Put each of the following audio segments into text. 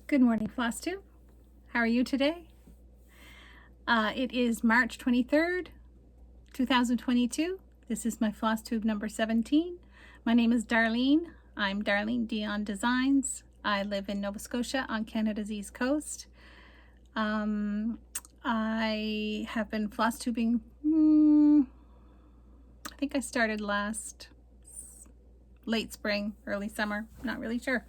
Good morning, Flosstube. How are you today? It is March 23rd, 2022. This is my Flosstube number 17. My name is Darlene. I'm Darlene D'Eon Designs. I live in Nova Scotia on Canada's East Coast. I have been Flosstubing, I think I started last late spring, early summer, not really sure.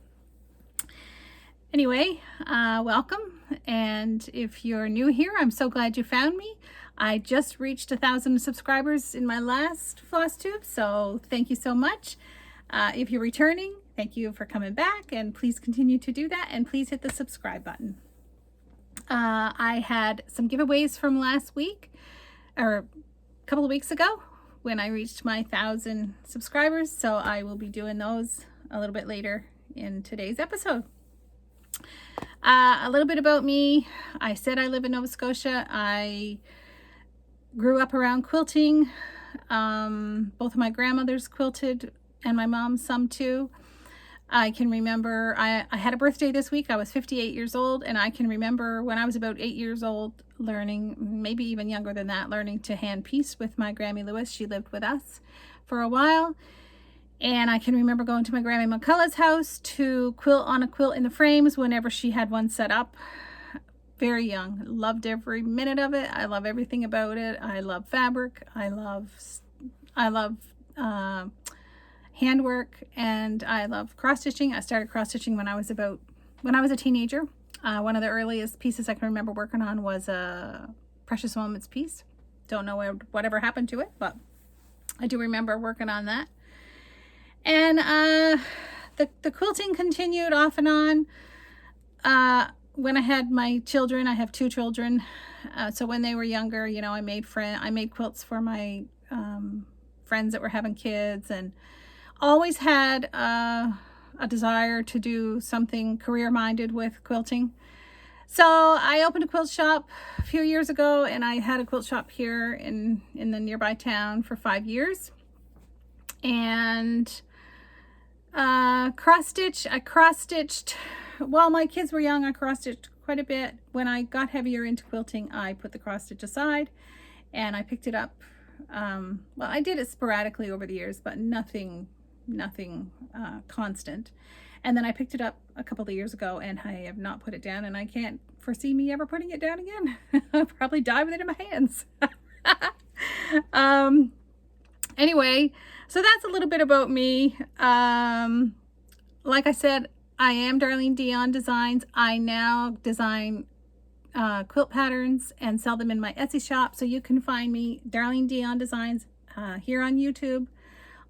Anyway, welcome, and if you're new here, I'm so glad you found me. I just reached 1,000 subscribers in my last Flosstube, so thank you so much. If you're returning, thank you for coming back, and please continue to do that, and please hit the subscribe button. I had some giveaways from last week, or a couple of weeks ago, when I reached my 1,000 subscribers, so I will be doing those a little bit later in today's episode. A little bit about me. I said I live in Nova Scotia. I grew up around quilting. Both of my grandmothers quilted and my mom some too. I can remember I had a birthday this week. I was 58 years old, and I can remember when I was about 8 years old learning, maybe even younger than that, learning to hand piece with my Grammy Lewis. She lived with us for a while. And I can remember going to my Grammy McCullough's house to quilt on a quilt in the frames whenever she had one set up. Very young. Loved every minute of it. I love everything about it. I love fabric. I love handwork, and I love cross stitching. I started cross stitching when I was a teenager. One of the earliest pieces I can remember working on was a Precious Moments piece. Don't know whatever happened to it, but I do remember working on that. And the quilting continued off and on. When I had my children, I have 2 children. So when they were younger, you know, I made quilts for my friends that were having kids, and always had a desire to do something career-minded with quilting. So I opened a quilt shop a few years ago, and I had a quilt shop here in the nearby town for 5 years. And I cross-stitched while my kids were young. I cross-stitched quite a bit. When I got heavier into quilting, I put the cross-stitch aside, and I picked it up. Well, I did it sporadically over the years, but nothing constant. And then I picked it up a couple of years ago, and I have not put it down, and I can't foresee me ever putting it down again. I'll probably die with it in my hands. Anyway, so that's a little bit about me. Like I said, I am Darlene D'Eon Designs. I now design quilt patterns and sell them in my Etsy shop. So you can find me, Darlene D'Eon Designs, here on YouTube,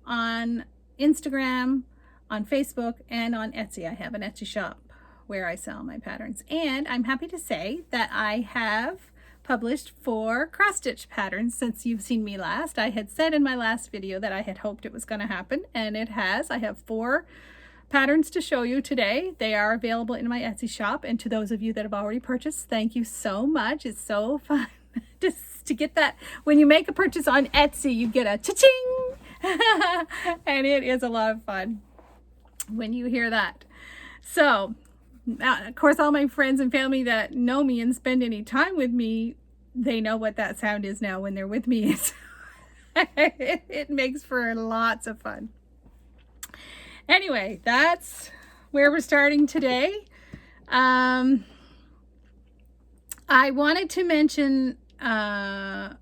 on Instagram, on Facebook, and on Etsy. I have an Etsy shop where I sell my patterns. And I'm happy to say that I have published 4 cross-stitch patterns since you've seen me last. I had said in my last video that I had hoped it was going to happen, and it has. I have 4 patterns to show you today. They are available in my Etsy shop, and to those of you that have already purchased, thank you so much. It's so fun just to get that. When you make a purchase on Etsy, you get a cha-ching, and it is a lot of fun when you hear that. So of course, all my friends and family that know me and spend any time with me, they know what that sound is now when they're with me. It makes for lots of fun. Anyway, that's where we're starting today. I wanted to mention how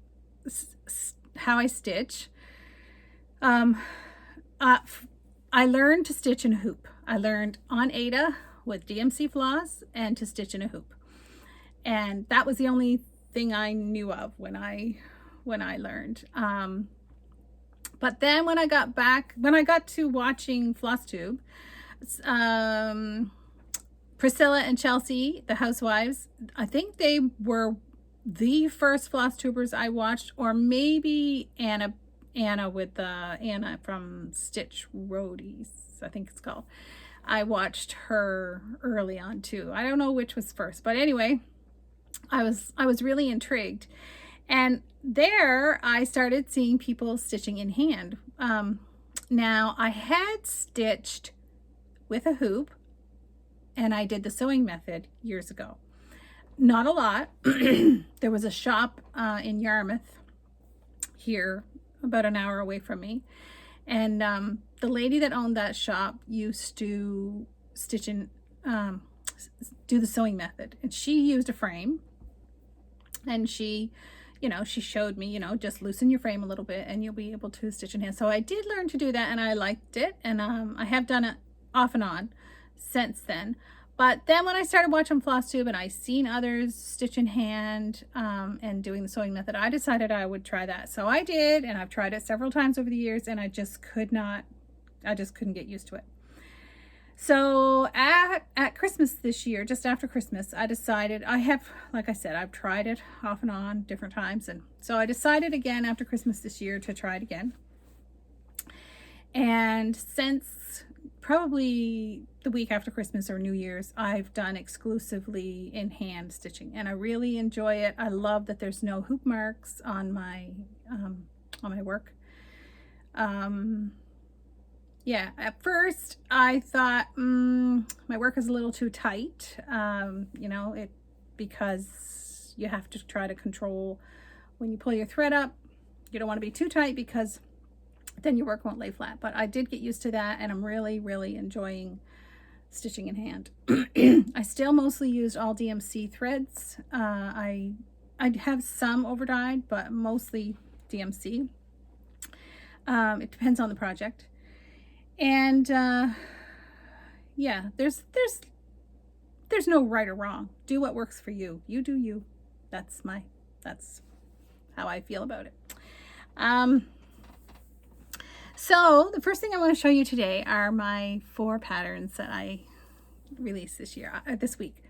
I stitch. I learned to stitch in a hoop. I learned on Ada with DMC floss and to stitch in a hoop, and that was the only thing I knew of when I learned. But then when I got to watching Flosstube, Priscilla and Chelsea, the housewives, I think they were the first Flosstubers I watched, or maybe Anna with Anna from Stitch Roadies, I think it's called. I watched her early on too. I don't know which was first, but anyway, I was really intrigued. And there I started seeing people stitching in hand. Now I had stitched with a hoop and I did the sewing method years ago. Not a lot. There was a shop in Yarmouth here, about an hour away from me, and the lady that owned that shop used to stitch in, do the sewing method, and she used a frame, and she, you know, she showed me, you know, just loosen your frame a little bit and you'll be able to stitch in hand. So I did learn to do that, and I liked it, and I have done it off and on since then. But then when I started watching Flosstube and I seen others stitch in hand and doing the sewing method, I decided I would try that. So I did, and I've tried it several times over the years, and I just couldn't get used to it. So at Christmas this year, just after Christmas, I decided, like I said, I've tried it off and on different times. And so I decided again after Christmas this year to try it again. And since probably the week after Christmas or New Year's, I've done exclusively in hand stitching, and I really enjoy it. I love that there's no hoop marks on my work. Yeah, at first I thought my work is a little too tight, you know, because you have to try to control when you pull your thread up. You don't want to be too tight because then your work won't lay flat. But I did get used to that, and I'm really, really enjoying stitching in hand. I still mostly used all DMC threads. I have some over dyed, but mostly DMC. It depends on the project. And yeah, there's no right or wrong. Do what works for you. You do you. That's how I feel about it. So the first thing I want to show you today are my 4 patterns that I released this week.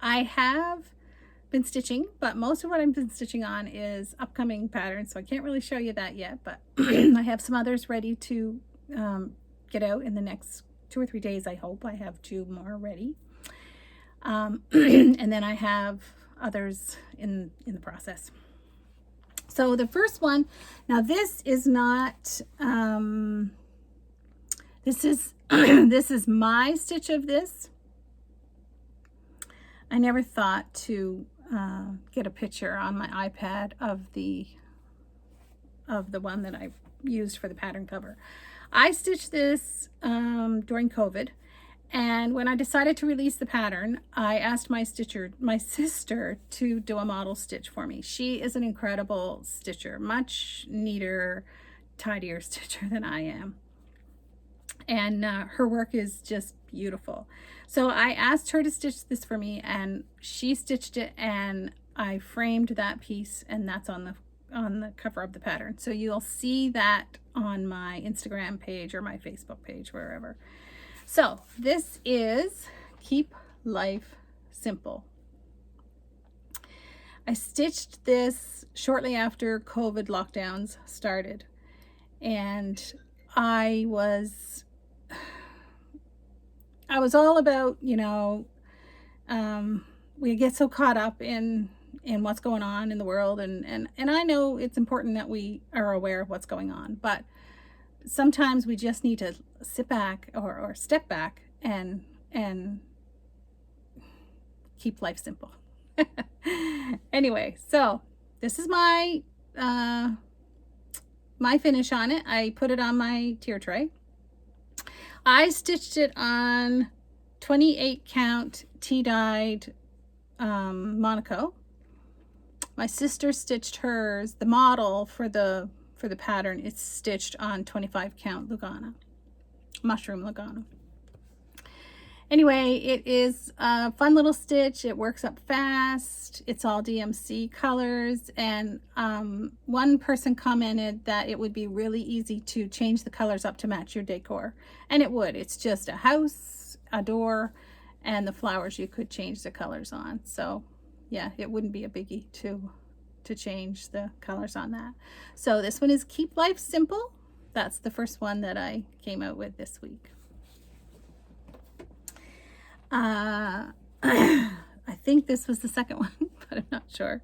I have been stitching, but most of what I've been stitching on is upcoming patterns, so I can't really show you that yet, but I have some others ready to get out in the next 2 or 3 days. I hope I have 2 more ready, and then I have others in the process. So the first one, now this is not this is this is my stitch of this. I never thought to get a picture on my iPad of the one that I used for the pattern cover. I stitched this during COVID, and when I decided to release the pattern, I asked my sister to do a model stitch for me. She is an incredible stitcher, much neater, tidier stitcher than I am, and her work is just beautiful. So I asked her to stitch this for me, and she stitched it, and I framed that piece, and that's on the cover of the pattern. So you'll see that on my Instagram page or my Facebook page, wherever. So this is Keep Life Simple. I stitched this shortly after COVID lockdowns started, and I was all about, you know, we get so caught up in what's going on in the world, and I know it's important that we are aware of what's going on, but sometimes we just need to sit back or step back and keep life simple. Anyway, so this is my my finish on it. I put it on my tier tray. I stitched it on 28 count tea-dyed Monaco. My sister stitched hers, the model for the pattern, it's stitched on 25 count Lugana, mushroom Lugana. Anyway, it is a fun little stitch. It works up fast. It's all DMC colors, and one person commented that it would be really easy to change the colors up to match your decor, and it would. It's just a house, a door, and the flowers you could change the colors on. So yeah, it wouldn't be a biggie to change the colors on that. So this one is Keep Life Simple. That's the first one that I came out with this week. I think this was the second one, but I'm not sure.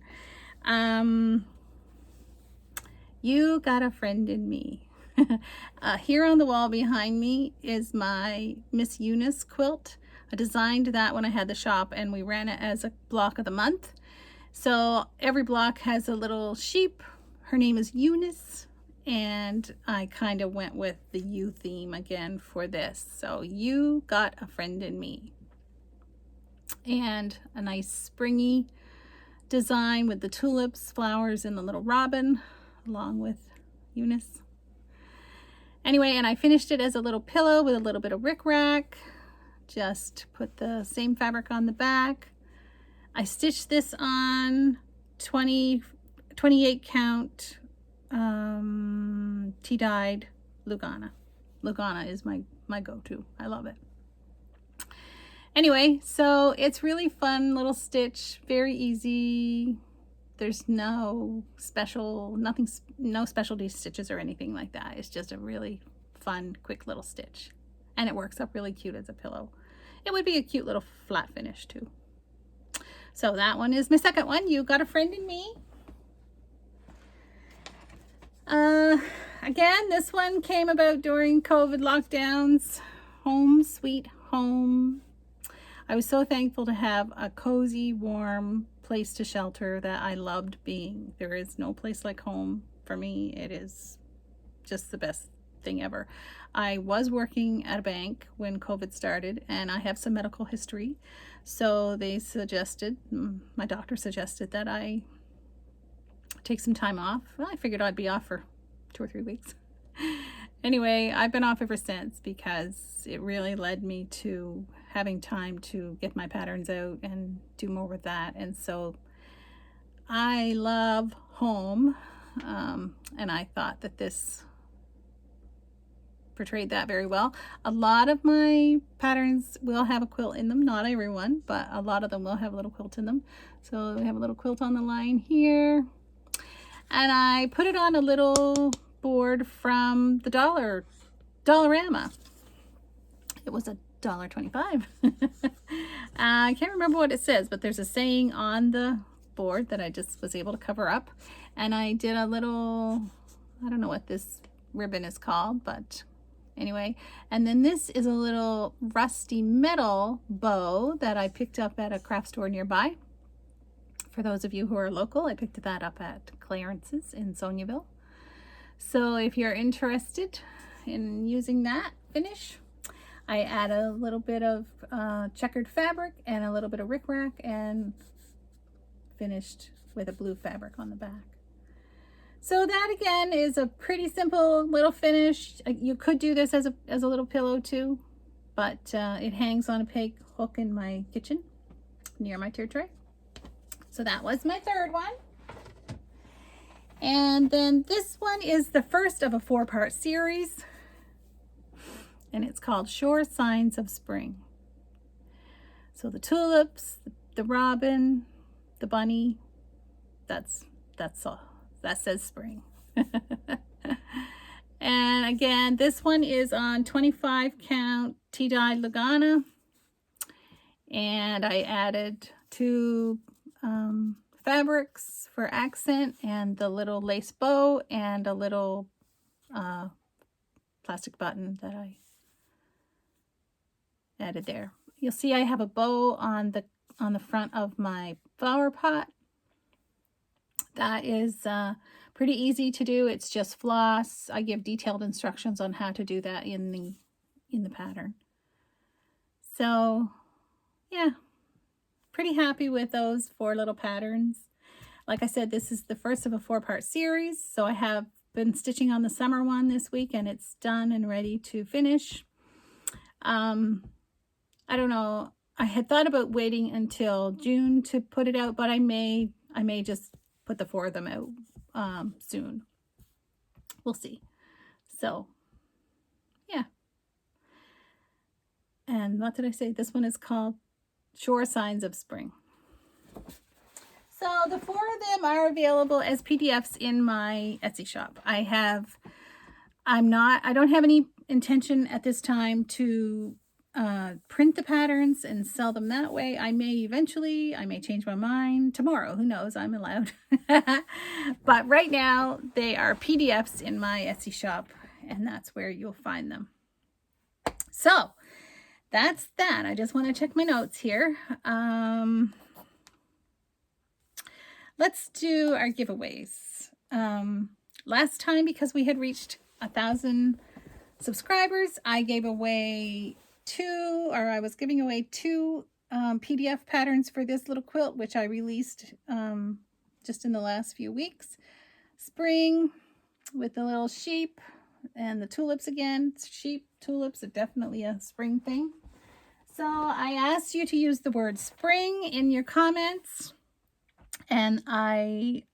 You Got a Friend in Me. Here on the wall behind me is my Miss Eunice quilt. I designed that when I had the shop, and we ran it as a block of the month. So every block has a little sheep. Her name is Eunice, and I kind of went with the you theme again for this. So you got a friend in me. And a nice springy design with the tulips, flowers, and the little robin, along with Eunice. Anyway, and I finished it as a little pillow with a little bit of rickrack. Just put the same fabric on the back. I stitched this on 28 count tea-dyed Lugana. Lugana is my go-to. I love it. Anyway, so it's really fun little stitch, very easy. There's no specialty stitches or anything like that. It's just a really fun, quick little stitch. And it works up really cute as a pillow. It would be a cute little flat finish too. So that one is my second one. You got a friend in me. Again, this one came about during COVID lockdowns. Home sweet home. I was so thankful to have a cozy, warm place to shelter that I loved being. There is no place like home for me. It is just the best thing ever. I was working at a bank when COVID started, and I have some medical history. So they suggested, my doctor suggested that I take some time off. Well, I figured I'd be off for 2 or 3 weeks. Anyway, I've been off ever since because it really led me to having time to get my patterns out and do more with that. And so I love home, and I thought that this portrayed that very well. A lot of my patterns will have a quilt in them, not everyone, but a lot of them will have a little quilt in them. So we have a little quilt on the line here, and I put it on a little board from the Dollarama. It was $1.25. I can't remember what it says, but there's a saying on the board that I just was able to cover up, and I did a little, I don't know what this ribbon is called, but anyway. And then this is a little rusty metal bow that I picked up at a craft store nearby. For those of you who are local, I picked that up at Clarence's in Soniaville. So if you're interested in using that finish, I add a little bit of checkered fabric and a little bit of rickrack, and finished with a blue fabric on the back. So that again is a pretty simple little finish. You could do this as a little pillow too, but it hangs on a peg hook in my kitchen near my tier tray. So that was my third one. And then this one is the first of a 4-part series, and it's called Sure Signs of Spring. So the tulips, the robin, the bunny, that's all. That says spring. And again, this one is on 25 count tea-dyed Lugana, and I added 2 fabrics for accent, and the little lace bow, and a little plastic button that I added there. You'll see I have a bow on the front of my flower pot. That is pretty easy to do. It's just floss. I give detailed instructions on how to do that in the pattern. So yeah, pretty happy with those 4 little patterns. Like I said, this is the first of a 4-part series. So I have been stitching on the summer one this week, and it's done and ready to finish. I don't know. I had thought about waiting until June to put it out, but I may just put the 4 of them out soon. We'll see. So yeah. And what did I say? This one is called Sure Signs of Spring. So the 4 of them are available as PDFs in my Etsy shop. I don't have any intention at this time to print the patterns and sell them that way. I may eventually. I may change my mind tomorrow. Who knows? I'm allowed. But right now they are PDFs in my Etsy shop, and that's where you'll find them. So that's that. I just want to check my notes here. Let's do our giveaways. Last time, because we had reached 1,000 subscribers, I gave away I was giving away two PDF patterns for this little quilt, which I released just in the last few weeks. Spring with the little sheep and the tulips again. Sheep, tulips are definitely a spring thing. So I asked you to use the word spring in your comments, and I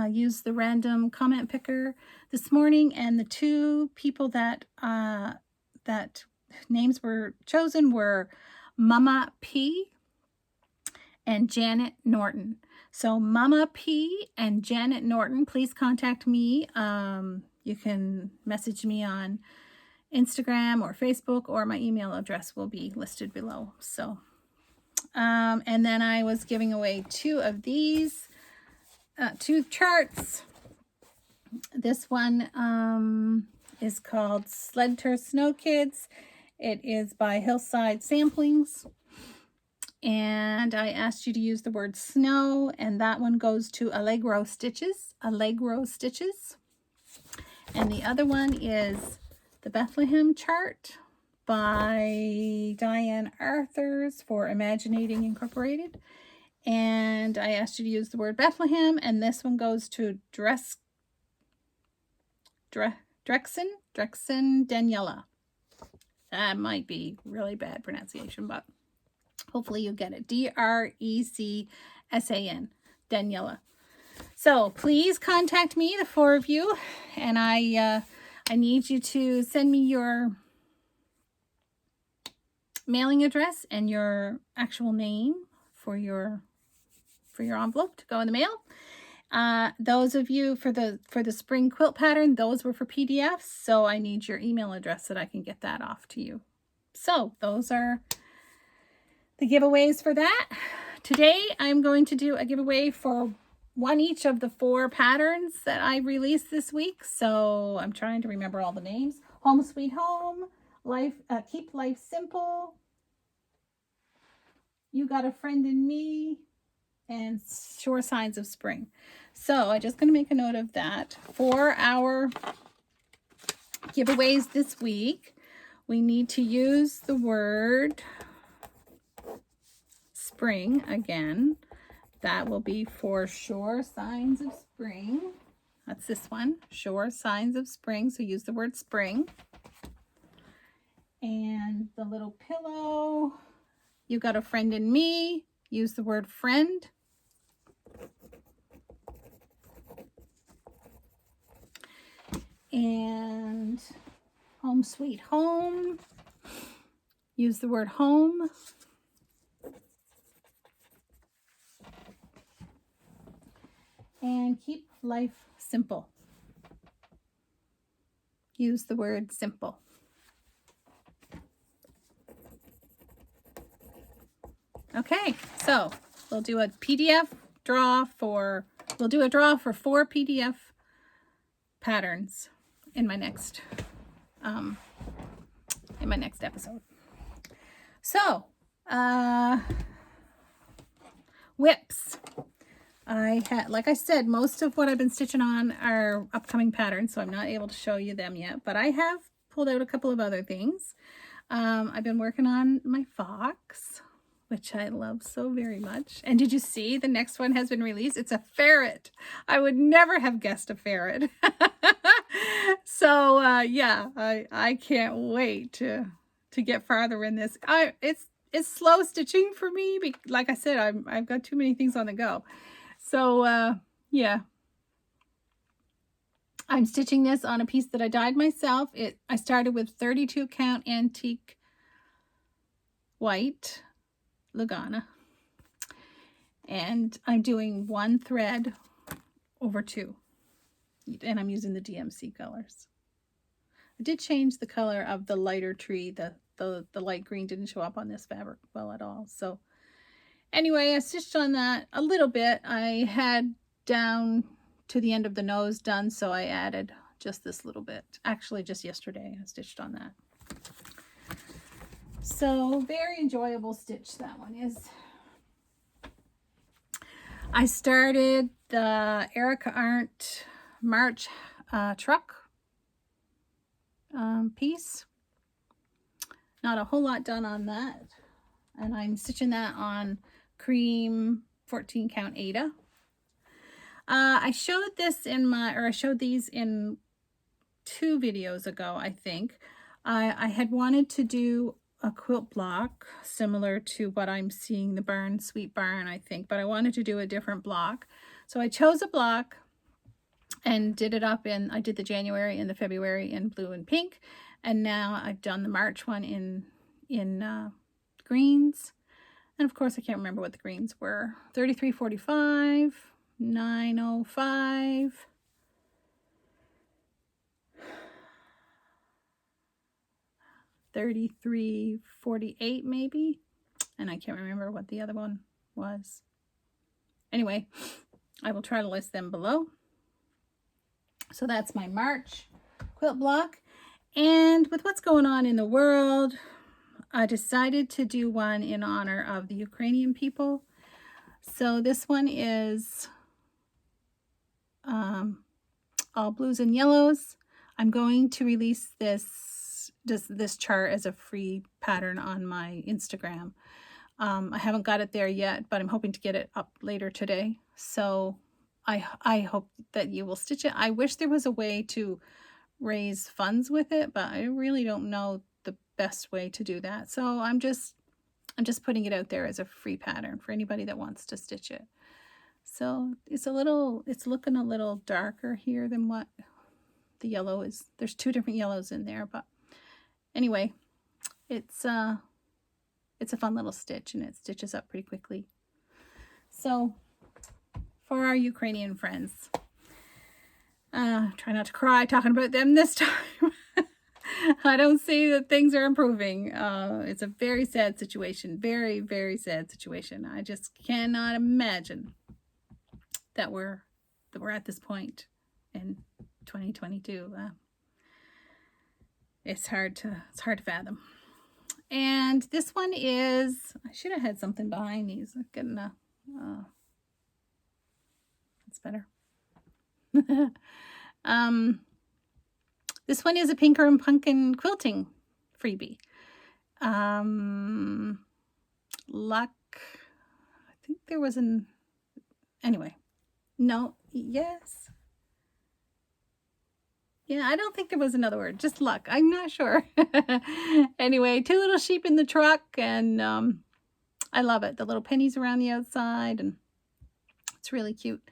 used the random comment picker this morning, and the two people that names were chosen were Mama P and Janet Norton. So Mama P and Janet Norton, please contact me. You can message me on Instagram or Facebook, or my email address will be listed below. So, and then I was giving away two of these, two charts. This one is called Sled Tour Snow Kids. It is by Hillside Samplings. And I asked you to use the word snow, and that one goes to Allegro Stitches. Allegro Stitches. And the other one is the Bethlehem chart by Diane Arthurs for Imaginating Incorporated. And I asked you to use the word Bethlehem, and this one goes to Drexen Daniela. That might be really bad pronunciation, but hopefully you get it. Drecsan, Daniela. So please contact me, the four of you, and I need you to send me your mailing address and your actual name for your envelope to go in the mail. Those of you for the spring quilt pattern, those were for PDFs, so I need your email address so that I can get that off to you. So those are the giveaways for that. Today I'm going to do a giveaway for one each of the 4 patterns that I released this week. So I'm trying to remember all the names. Home Sweet Home, Keep Life Simple, You Got a Friend in Me, and Sure Signs of Spring. So I'm just going to make a note of that. For our giveaways this week, we need to use the word spring again. That will be for Sure Signs of Spring. That's this one, Sure Signs of Spring. So use the word spring. And the little pillow, You Got a Friend in Me. Use the word friend. And Home Sweet Home, use the word home. And Keep Life Simple, use the word simple. Okay, so we'll do a PDF draw for, we'll do a draw for 4 PDF patterns in my next episode. So whips. I had, like I said, most of what I've been stitching on are upcoming patterns, so I'm not able to show you them yet, but I have pulled out a couple of other things. I've been working on my fox, which I love so very much. And did you see the next one has been released? It's a ferret. I would never have guessed a ferret. So yeah, I can't wait to get farther in this. It's slow stitching for me. Like I said, I've got too many things on the go. So yeah, I'm stitching this on a piece that I dyed myself. I started with 32 count antique white Lugana, and I'm doing 1 thread over 2, and I'm using the DMC colors. I did change the color of the lighter tree. The light green didn't show up on this fabric well at all. So anyway, I stitched on that a little bit. I had down to the end of the nose done, so I added just this little bit. Actually, just yesterday I stitched on that. So very enjoyable stitch that one is. I started the Erica Arndt March truck piece. Not a whole lot done on that. And I'm stitching that on cream 14 count Ada. I showed this in I showed these in 2 videos ago, I think. I had wanted to do a quilt block similar to what I'm seeing the Barn Sweet Barn, I think, but I wanted to do a different block. So I chose a block and did it up in, I did the January and the February in blue and pink, and now I've done the March one in greens. And of course I can't remember what the greens were. 3345, 905, 3348 maybe, and I can't remember what the other one was. Anyway, I will try to list them below. So that's my March quilt block. And with what's going on in the world, I decided to do one in honor of the Ukrainian people. So this one is all blues and yellows. I'm going to release this chart as a free pattern on my Instagram. I haven't got it there yet, but I'm hoping to get it up later today. So I hope that you will stitch it. I wish there was a way to raise funds with it, but I really don't know the best way to do that. So I'm just putting it out there as a free pattern for anybody that wants to stitch it. So it's looking a little darker here than what the yellow is. There's 2 different yellows in there, but anyway, it's a fun little stitch, and it stitches up pretty quickly. So for our Ukrainian friends, try not to cry talking about them this time. I don't see that things are improving. It's a very sad situation. Very, very sad situation. I just cannot imagine that we're at this point in 2022. It's hard to fathom. And this one is, I should have had something behind these. I'm getting that's better. This one is a Pinker and Pumpkin quilting freebie. Luck. I think there was anyway. No, yes. Yeah, I don't think there was another word. Just luck. I'm not sure. Anyway, 2 little sheep in the truck, and I love it. The little pennies around the outside, and it's really cute.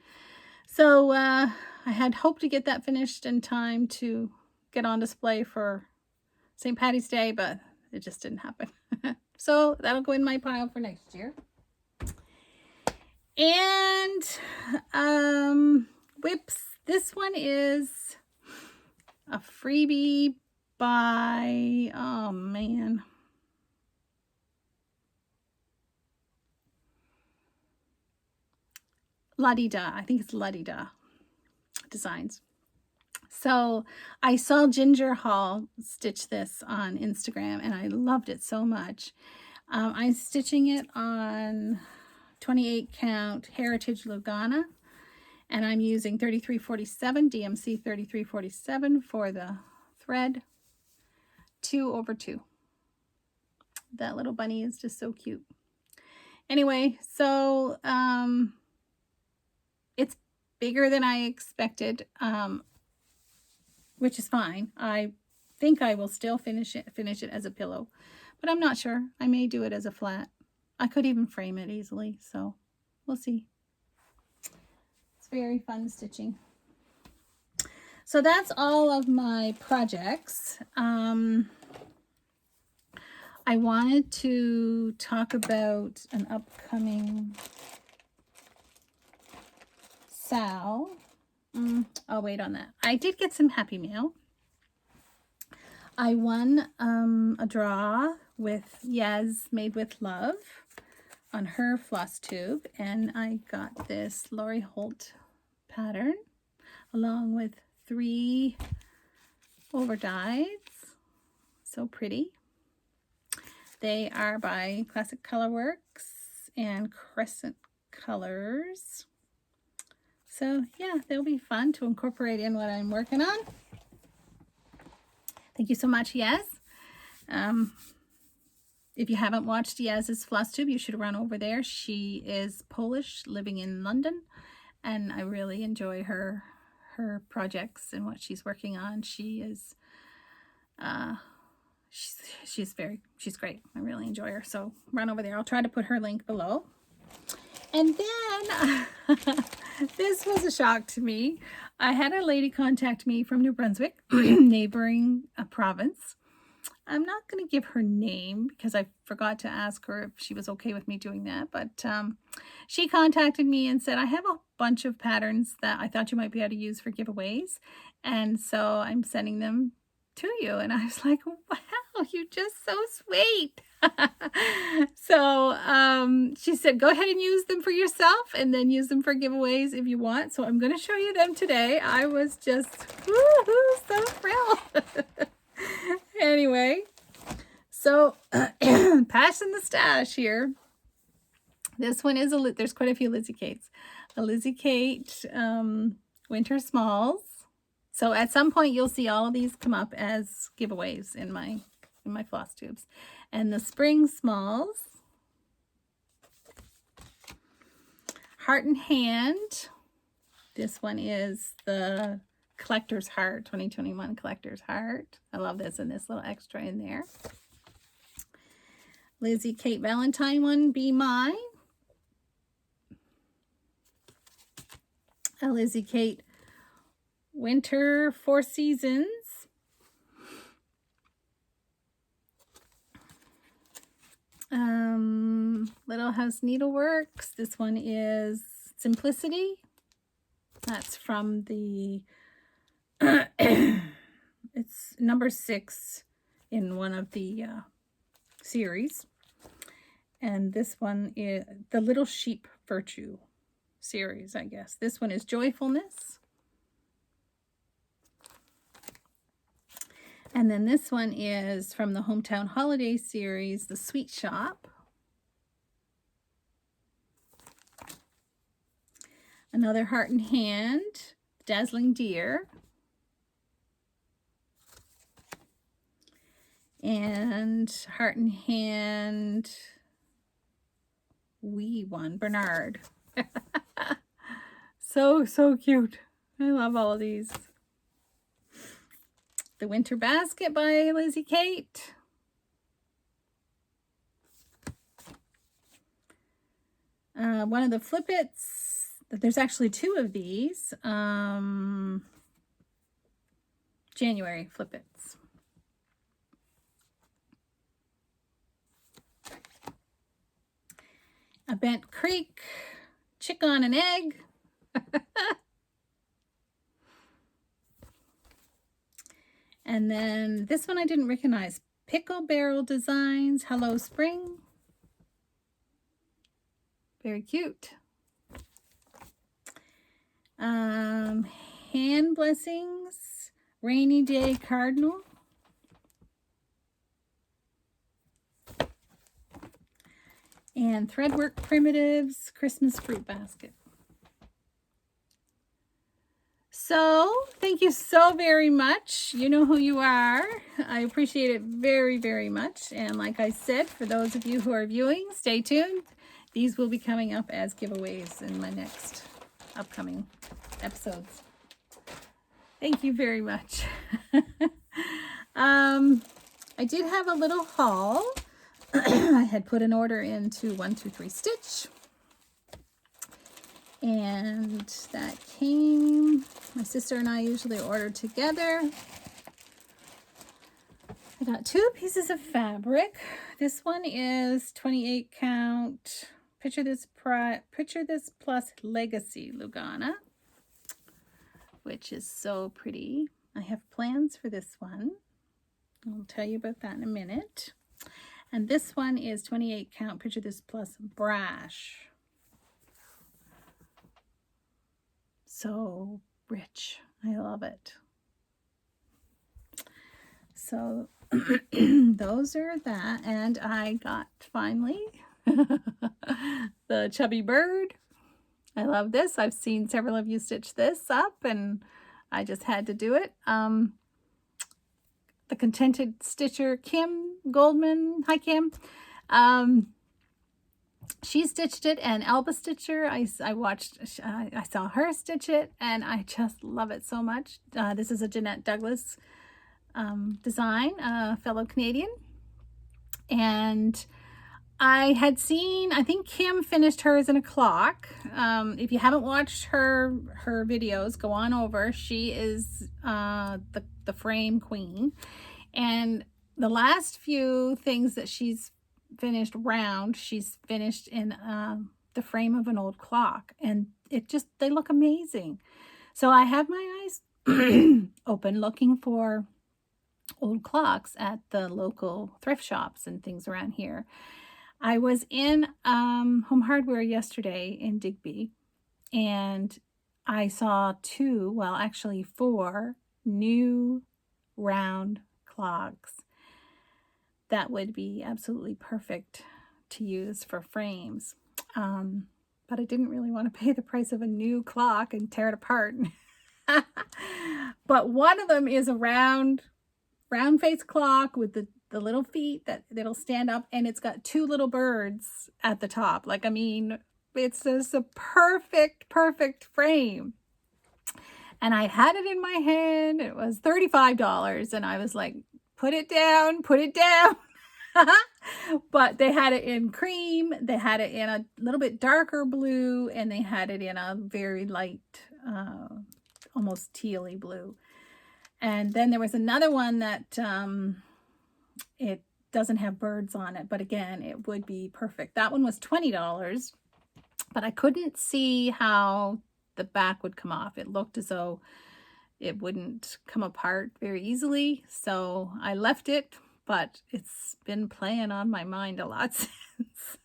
So I had hoped to get that finished in time to get on display for St. Patty's Day, but it just didn't happen. So that'll go in my pile for next year. And whips. This one is a freebie by, oh man, La-Di-Da. I think it's La-Di-Da Designs. So I saw Ginger Hall stitch this on Instagram, and I loved it so much. I'm stitching it on 28 count Heritage Lugana, and I'm using 3347, DMC 3347 for the thread, 2/2. That little bunny is just so cute. Anyway, so it's bigger than I expected, which is fine. I think I will still finish it as a pillow, but I'm not sure. I may do it as a flat. I could even frame it easily, so we'll see. It's very fun stitching. So that's all of my projects. I wanted to talk about an upcoming Sal. I'll wait on that. I did get some happy mail. I won a draw with Yaz Made with Love on her Flosstube, and I got this Lori Holt pattern along with 3 over dies. So pretty. They are by Classic Colorworks and Crescent Colors. So yeah, they'll be fun to incorporate in what I'm working on. Thank you so much, Yes. If you haven't watched Yaz's Flosstube, you should run over there. She is Polish, living in London, and I really enjoy her projects and what she's working on. She is she's great. I really enjoy her. So run over there. I'll try to put her link below. And then this was a shock to me. I had a lady contact me from New Brunswick, neighboring province. I'm not going to give her name because I forgot to ask her if she was okay with me doing that. But she contacted me and said, I have a bunch of patterns that I thought you might be able to use for giveaways. And so I'm sending them to you. And I was like, wow, you're just so sweet. So she said, go ahead and use them for yourself and then use them for giveaways if you want. So I'm going to show you them today. I was just so thrilled. Anyway, so passing the stash here. This one is there's quite a few Lizzie Kates. A Lizzie Kate Winter Smalls. So at some point you'll see all of these come up as giveaways in my Flosstubes. And the Spring Smalls. Heart and Hand. This one is the Collector's Heart, 2021 Collector's Heart. I love this, and this little extra in there. Lizzie Kate Valentine one, Be Mine. A Lizzie Kate Winter 4 Seasons. Little House Needleworks. This one is Simplicity. That's from the it's number 6 in one of the series. And this one is the Little Sheep Virtue series, I guess. This one is Joyfulness. And then this one is from the Hometown Holiday series, The Sweet Shop. Another Heart and Hand, Dazzling Deer. And Heart and Hand, wee one, Bernard. So cute. I love all of these. The Winter Basket by Lizzie Kate. One of the Flippets. There's actually 2 of these. January Flippets. A Bent Creek, Chick on an Egg. And then this one I didn't recognize. Pickle Barrel Designs, Hello Spring. Very cute. Hand Blessings, Rainy Day Cardinal. And Threadwork Primitives, Christmas Fruit Basket. So, thank you so very much. You know who you are. I appreciate it very, very much. And like I said, for those of you who are viewing, stay tuned. These will be coming up as giveaways in my next upcoming episodes. Thank you very much. I did have a little haul. I had put an order into 123 Stitch. And that came. My sister and I usually order together. I got 2 pieces of fabric. This one is 28 count. Picture This Plus Legacy Lugana, which is so pretty. I have plans for this one. I'll tell you about that in a minute. And this one is 28 count Picture This Plus Brash. So rich. I love it. So those are that. And I got finally the chubby bird. I love this. I've seen several of you stitch this up, and I just had to do it. The Contented Stitcher, Kim Goldman. Hi, Kim. She stitched it, and Elba Stitcher, I saw her stitch it, and I just love it so much. This is a Jeanette Douglas design, a fellow Canadian. And I had seen, I think Kim finished hers in a clock. If you haven't watched her videos, go on over. She is the frame queen. And the last few things that she's finished round, she's finished in the frame of an old clock. And they look amazing. So I have my eyes open looking for old clocks at the local thrift shops and things around here. I was in Home Hardware yesterday in Digby, and I saw 4 new round clocks that would be absolutely perfect to use for frames. But I didn't really want to pay the price of a new clock and tear it apart. But one of them is a round face clock with the little feet that'll stand up, and it's got 2 little birds at the top. Like, I mean, it's just a perfect frame. And I had it in my hand. It was $35, and I was like, put it down. But they had it in cream, they had it in a little bit darker blue, and they had it in a very light, almost tealy blue. And then there was another one that it doesn't have birds on it, but again, it would be perfect. That one was $20, but I couldn't see how the back would come off. It looked as though it wouldn't come apart very easily, so I left it, but it's been playing on my mind a lot since.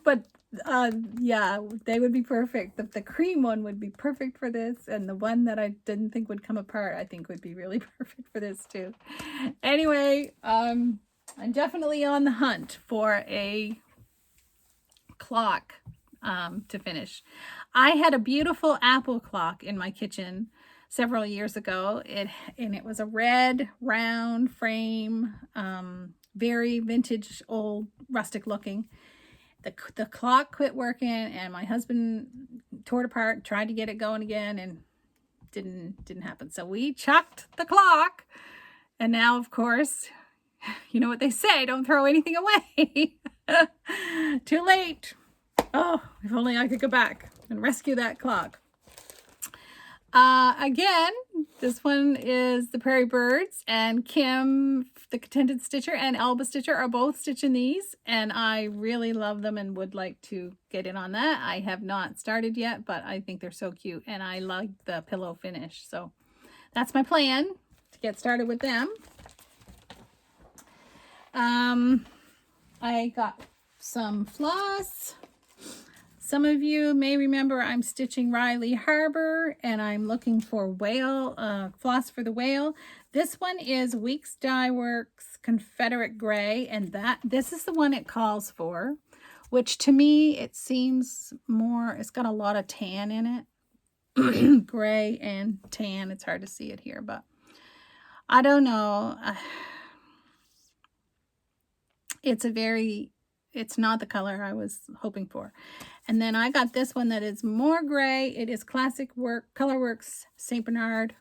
But yeah, they would be perfect. The cream one would be perfect for this, and the one that I didn't think would come apart, I think would be really perfect for this too. Anyway, I'm definitely on the hunt for a clock to finish. I had a beautiful apple clock in my kitchen several years ago. It was a red round frame, very vintage, old, rustic looking. The clock quit working, and my husband tore it apart, tried to get it going again, and didn't happen. So we chucked the clock, and now, of course, you know what they say, don't throw anything away. Too late. Oh, if only I could go back and rescue that clock. Again, this one is the Prairie Birds, and Kim, the Contented Stitcher, and Elba Stitcher are both stitching these, and I really love them and would like to get in on that. I have not started yet, but I think they're so cute, and I like the pillow finish. So that's my plan, to get started with them. I got some floss. Some of you may remember I'm stitching Riley Harbor, and I'm looking for whale, floss for the whale. This one is Weeks Dye Works Confederate Gray, and this is the one it calls for, which to me, it seems more, it's got a lot of tan in it. Gray and tan. It's hard to see it here, but I don't know. It's not the color I was hoping for. And then I got this one that is more gray. It is Classic Colorworks St. Bernard.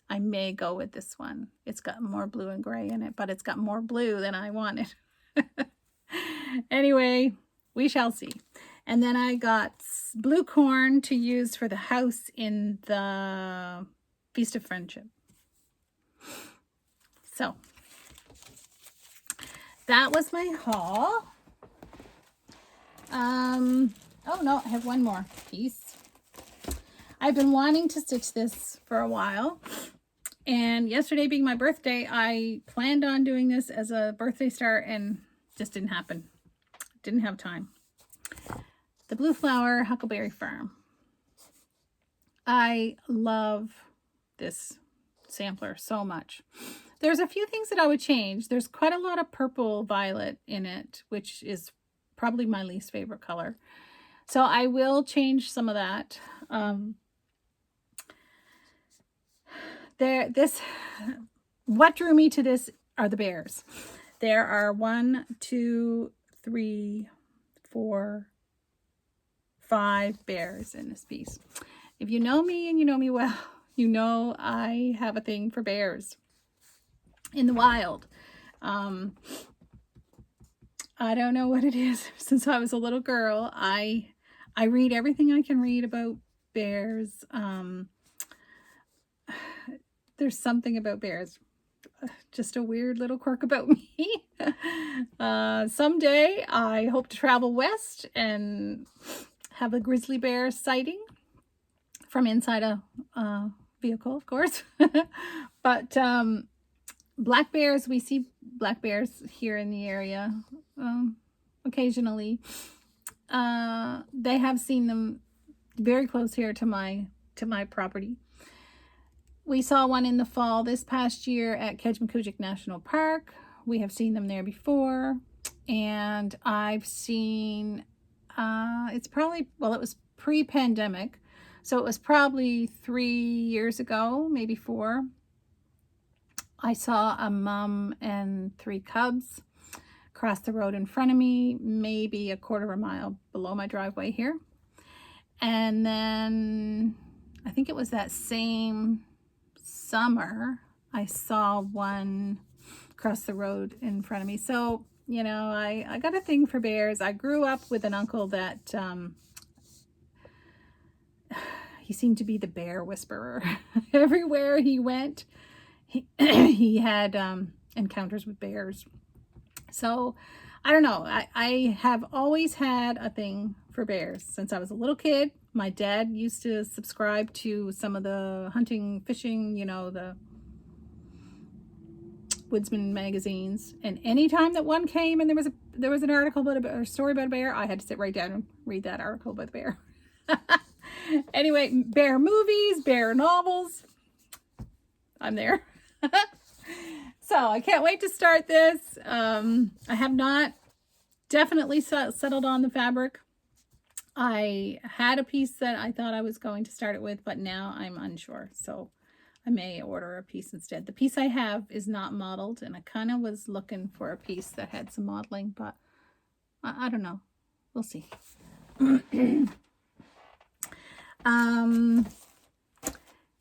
I may go with this one. It's got more blue and gray in it, but it's got more blue than I wanted. Anyway, we shall see. And then I got blue corn to use for the house in the Feast of Friendship. So that was my haul. Oh no, I have one more piece. I've been wanting to stitch this for a while, and yesterday being my birthday, I planned on doing this as a birthday start, and just didn't happen. Didn't have time. The Blue Flower Huckleberry Farm. I love this sampler so much. there's a few things that I would change. There's quite a lot of purple violet in it, which is probably my least favorite color. So I will change some of that. What drew me to this are the bears. There are 1, 2, 3, 4, 5 bears in this piece. If you know me and you know me well, you know I have a thing for bears in the wild. I don't know what it is. Since I was a little girl, I read everything I can read about bears. There's something about bears. Just a weird little quirk about me. Someday I hope to travel west and have a grizzly bear sighting from inside a vehicle, of course. But black bears, we see black bears here in the area occasionally. They have seen them very close here to my property. We saw one in the fall this past year at Kejimkujik National Park. We have seen them there before. And I've seen, it's probably, well, it was pre-pandemic. So it was probably 3 years ago, maybe 4. I saw a mom and 3 cubs cross the road in front of me, maybe a quarter of a mile below my driveway here. And then I think it was that same summer, I saw one cross the road in front of me. So, you know, I got a thing for bears. I grew up with an uncle that he seemed to be the bear whisperer. Everywhere he went, he had encounters with bears. So I don't know. I have always had a thing for bears since I was a little kid. My dad used to subscribe to some of the hunting, fishing, you know, the woodsman magazines. And anytime that one came and there was an article about a story about a bear, I had to sit right down and read that article about the bear. Anyway, bear movies, bear novels. I'm there. So I can't wait to start this. I have not definitely settled on the fabric. I had a piece that I thought I was going to start it with, but now I'm unsure. So I may order a piece instead. The piece I have is not modeled, and I kind of was looking for a piece that had some modeling, but I don't know. We'll see.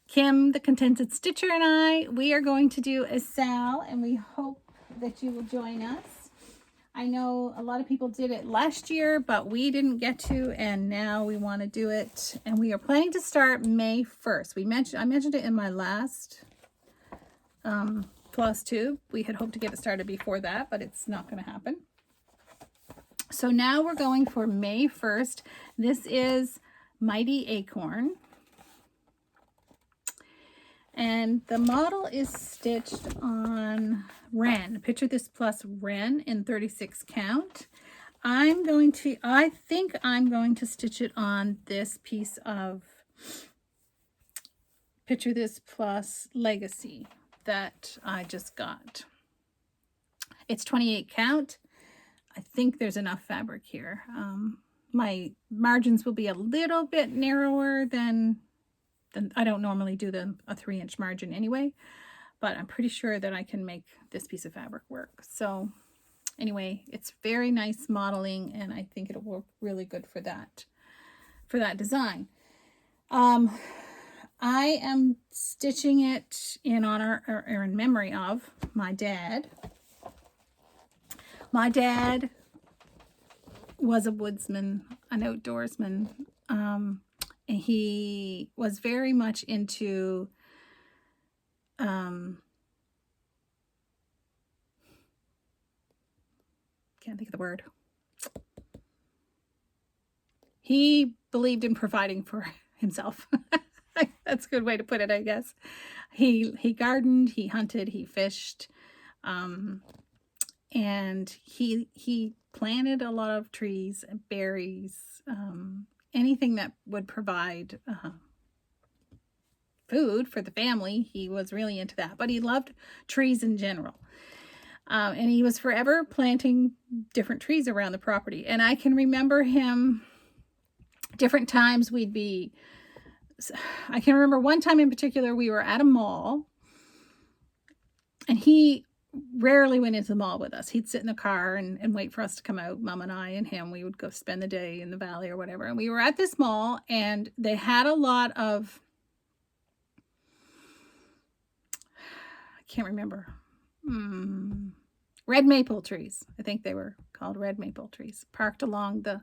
Kim, the Contented Stitcher, and we are going to do a sal, and we hope that you will join us. I know a lot of people did it last year, but we didn't get to, and now we want to do it. And we are planning to start May 1st. I mentioned it in my last Flosstube. We had hoped to get it started before that, but it's not going to happen. So now we're going for May 1st. This is Mighty Acorn. And the model is stitched on Wren. Picture This Plus Wren in 36 count. I think I'm going to stitch it on this piece of Picture This Plus Legacy that I just got. It's 28 count. I think there's enough fabric here. My margins will be a little bit narrower than I don't normally do a 3-inch margin anyway, but I'm pretty sure that I can make this piece of fabric work. So anyway, it's very nice modeling, and I think it'll work really good for that design. I am stitching it in honor or in memory of my dad. My dad was a woodsman, an outdoorsman. And he was very much into can't think of the word. He believed in providing for himself. That's a good way to put it, I guess. He gardened, he hunted, he fished, and he planted a lot of trees, berries, anything that would provide food for the family. He was really into that, but he loved trees in general. And he was forever planting different trees around the property. And I can remember him different times I can remember one time in particular, we were at a mall, and he rarely went into the mall with us. He'd sit in the car and wait for us to come out. Mom and I and him, we would go spend the day in the valley or whatever. And we were at this mall, and they had a lot of, I can't remember, red maple trees. I think they were called red maple trees, parked along the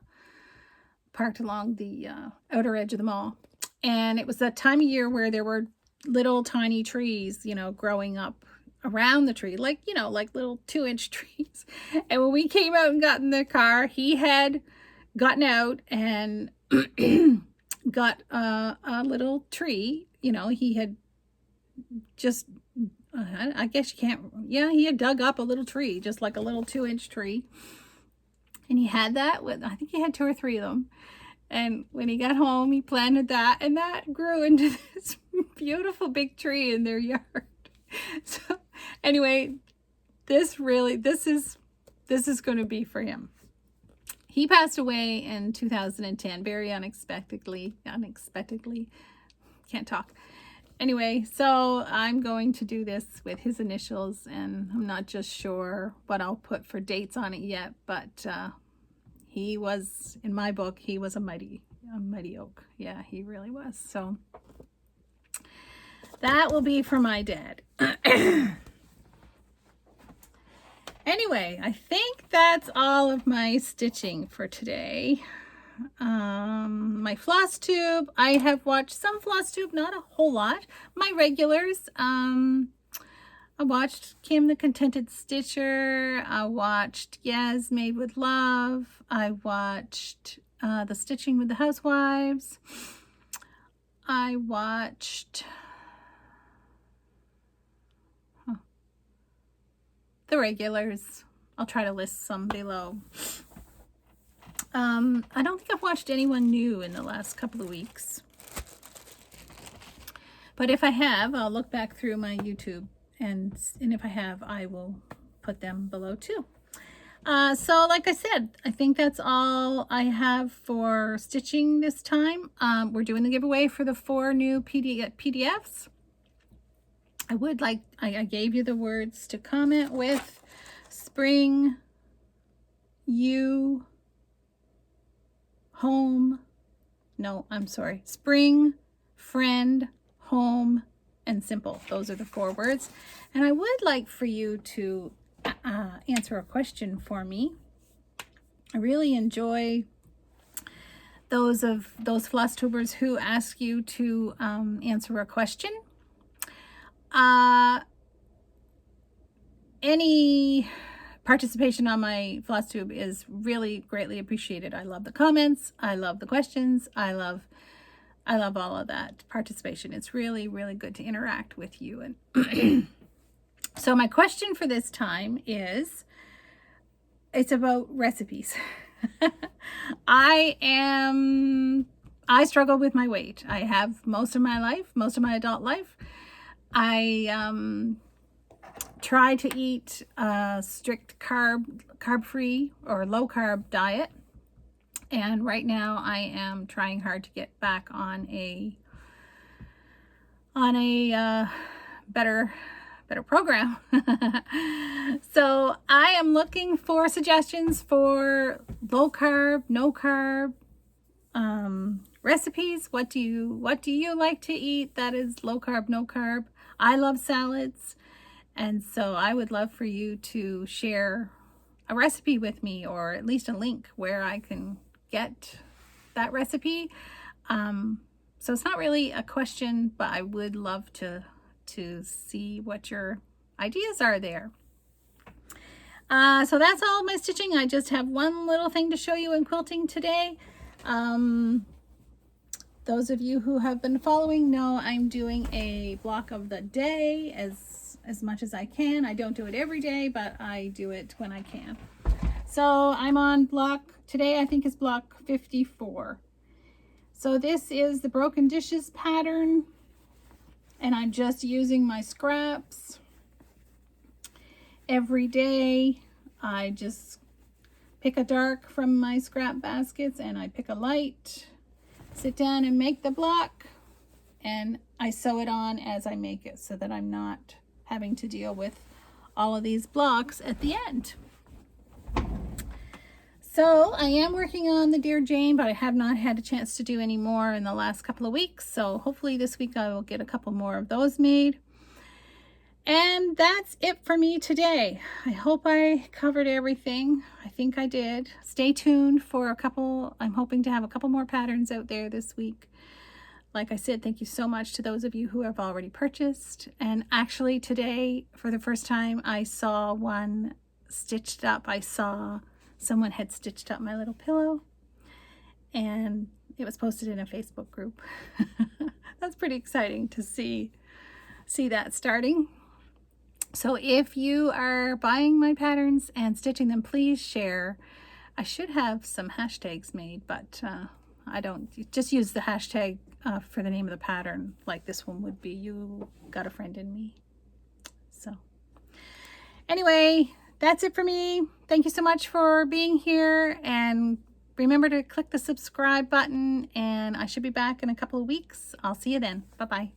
outer edge of the mall. And it was that time of year where there were little tiny trees, growing up around the tree, like little 2-inch trees. And when we came out and got in the car, he had gotten out and got a little tree. He had just, I guess you can't, he had dug up a little tree, just like a little 2-inch tree. And he had that I think he had 2 or 3 of them. And when he got home, he planted that, and that grew into this beautiful big tree in their yard. So anyway, this is going to be for him. He passed away in 2010, very unexpectedly, can't talk. Anyway, so I'm going to do this with his initials, and I'm not just sure what I'll put for dates on it yet, but he was, in my book, he was a mighty oak. Yeah, he really was. So that will be for my dad. Anyway, I think that's all of my stitching for today. My Flosstube, I have watched some Flosstube, not a whole lot. My regulars, I watched Kim the Contented Stitcher. I watched Yaz Made with Love. I watched the Stitching with the Housewives. I watched the regulars. I'll try to list some below. I don't think I've watched anyone new in the last couple of weeks. But if I have, I'll look back through my YouTube. And if I have, I will put them below too. So like I said, I think that's all I have for stitching this time. We're doing the giveaway for the 4 new PDFs. I gave you the words to comment with: spring, you, home, spring, friend, home, and simple. Those are the 4 words. And I would like for you to answer a question for me. I really enjoy those Flosstubers who ask you to answer a question. Any participation on my Flosstube is really greatly appreciated. I love the comments. I love the questions. I love all of that participation. It's really, really good to interact with you. And so my question for this time is, it's about recipes. I struggle with my weight. I have most of my adult life. I try to eat a strict carb-free or low-carb diet. And right now I am trying hard to get back on a better program. So I am looking for suggestions for low carb, no carb recipes. What do you like to eat that is low carb, no carb? I love salads, and so I would love for you to share a recipe with me, or at least a link where I can get that recipe. So it's not really a question, but I would love to see what your ideas are there. So that's all my stitching. I just have one little thing to show you in quilting today. Those of you who have been following know I'm doing a block of the day as much as I can. I don't do it every day, but I do it when I can. So I'm on block, today I think is block 54. So this is the broken dishes pattern. And I'm just using my scraps every day. I just pick a dark from my scrap baskets and I pick a light, sit down and make the block, and I sew it on as I make it so that I'm not having to deal with all of these blocks at the end. So I am working on the Dear Jane, but I have not had a chance to do any more in the last couple of weeks. So hopefully this week I will get a couple more of those made. And that's it for me today. I hope I covered everything. I think I did. Stay tuned for I'm hoping to have a couple more patterns out there this week. Like I said, thank you so much to those of you who have already purchased. And actually today, for the first time, I saw one stitched up. I saw someone had stitched up my little pillow, and it was posted in a Facebook group. That's pretty exciting to see that starting. So if you are buying my patterns and stitching them, please share. I should have some hashtags made, but I don't. Just use the hashtag for the name of the pattern, like this one would be You Got a Friend in Me. So anyway, that's it for me. Thank you so much for being here, and remember to click the subscribe button, and I should be back in a couple of weeks. I'll see you then. Bye-bye.